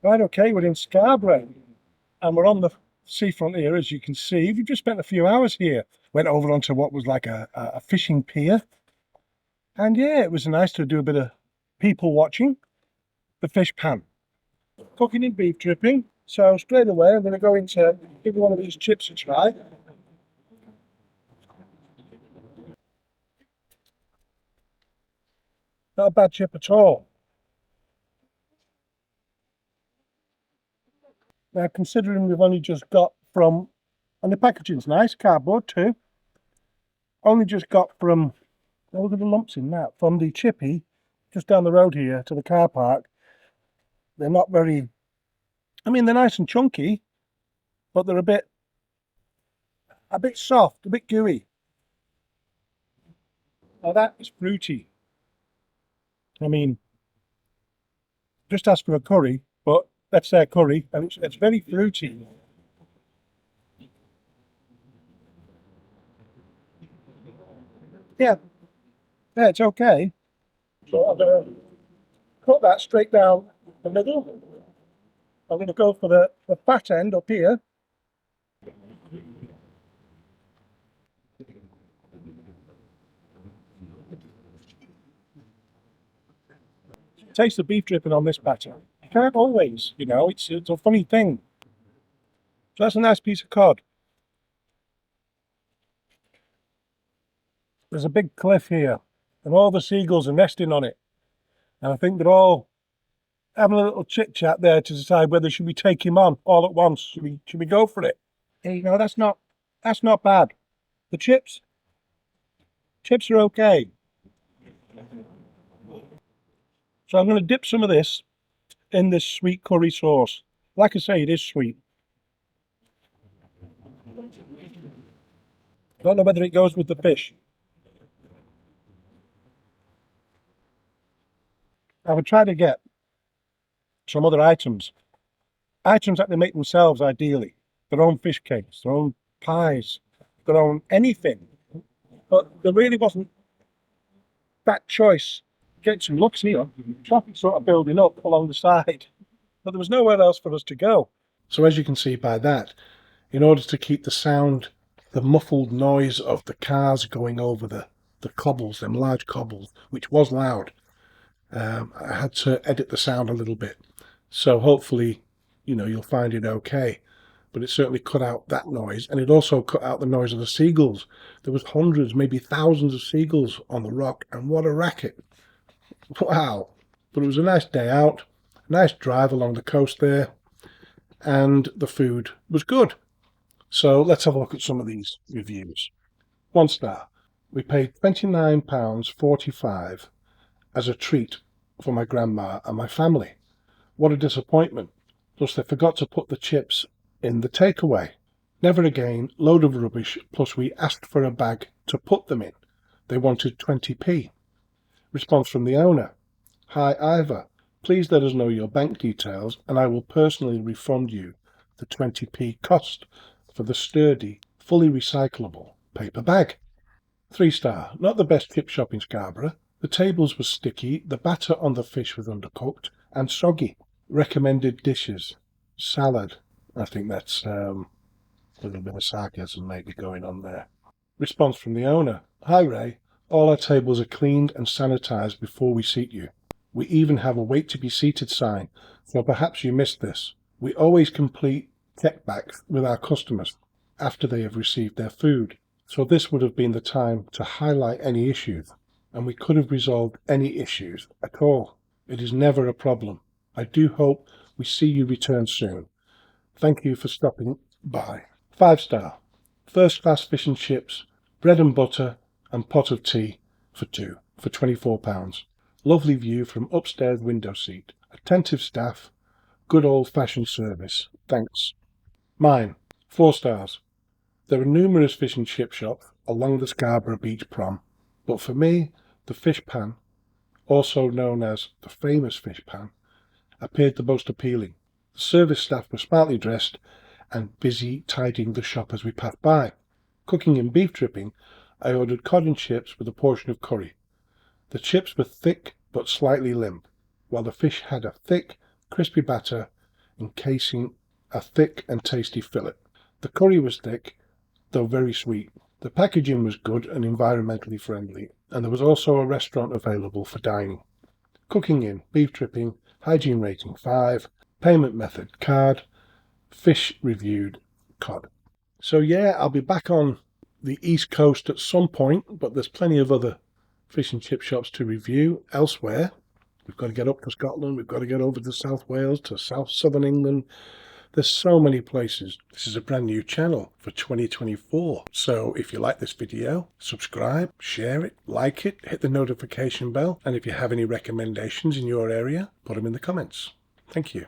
Right, okay, we're in Scarborough and we're on the seafront here, as you can see. We've just spent a few hours here. Went over onto what was like a fishing pier. And yeah, it was nice to do a bit of people watching. The fish pan. Cooking in beef dripping. So straight away, I'm going to go into give one of these chips a try. Not a bad chip at all. Now, considering we've only just got from, and the packaging's nice, cardboard too. Only just got from, look at the lumps in that, from the Chippy, just down the road here to the car park. They're not very, I mean, they're nice and chunky, but they're a bit soft, a bit gooey. Now that is fruity. I mean, just ask for a curry, but that's their curry, and it's very fruity. Yeah, yeah, it's okay. So I'm gonna cut that straight down the middle. I'm gonna go for the fat end up here. Taste the beef dripping on this batter. You can't always, it's a funny thing. So that's a nice piece of cod. There's a big cliff here, and all the seagulls are nesting on it. And I think they're all having a little chit chat there to decide whether should we take him on all at once. Should we go for it? Hey, that's not bad. The chips are okay. So I'm going to dip some of this in this sweet curry sauce. Like I say, it is sweet. Don't know whether it goes with the fish. I would try to get some other items. Items that they make themselves, ideally. Their own fish cakes, their own pies, their own anything. But there really wasn't that choice. Get some looks here. Traffic sort of building up along the side. But there was nowhere else for us to go. So as you can see by that, in order to keep the sound, the muffled noise of the cars going over the cobbles, them large cobbles, which was loud, I had to edit the sound a little bit. So hopefully, you'll find it okay. But it certainly cut out that noise, and it also cut out the noise of the seagulls. There was hundreds, maybe thousands of seagulls on the rock, and what a racket. Wow. But it was a nice day out, nice drive along the coast there, and the food was good. So let's have a look at some of these reviews. 1 star. We paid £29.45 as a treat for my grandma and my family. What a disappointment. Plus they forgot to put the chips in the takeaway. Never again, load of rubbish, plus we asked for a bag to put them in. They wanted 20p. Response from the owner. Hi Ivor, please let us know your bank details and I will personally refund you the 20p cost for the sturdy, fully recyclable paper bag. 3 star. Not the best chip shop in Scarborough. The tables were sticky, the batter on the fish was undercooked and soggy. Recommended dishes. Salad. I think that's a little bit of sarcasm maybe going on there. Response from the owner. Hi Ray, all our tables are cleaned and sanitised before we seat you. We even have a wait to be seated sign, so perhaps you missed this. We always complete checkbacks with our customers after they have received their food, so this would have been the time to highlight any issues, and we could have resolved any issues at all. It is never a problem. I do hope we see you return soon. Thank you for stopping by. 5 star. First class fish and chips, bread and butter, and pot of tea for two for £24. Lovely view from upstairs window seat. Attentive staff. Good old fashioned service. Thanks. Mine. 4 stars. There are numerous fish and chip shops along the Scarborough Beach prom, but for me, the fish pan, also known as the famous fish pan, appeared the most appealing. The service staff were smartly dressed and busy tidying the shop as we passed by. Cooking in beef dripping, I ordered cod and chips with a portion of curry. The chips were thick but slightly limp, while the fish had a thick, crispy batter encasing a thick and tasty fillet. The curry was thick, though very sweet. The packaging was good and environmentally friendly, and there was also a restaurant available for dining. Cooking in, beef dripping, hygiene rating 5, payment method card, fish reviewed cod. So yeah, I'll be back on the East Coast at some point, but there's plenty of other fish and chip shops to review elsewhere. We've got to get up to Scotland, we've got to get over to South Wales, to southern England. There's so many places. This is a brand new channel for 2024. So if you like this video, subscribe, share it, like it, hit the notification bell. And if you have any recommendations in your area, put them in the comments. Thank you.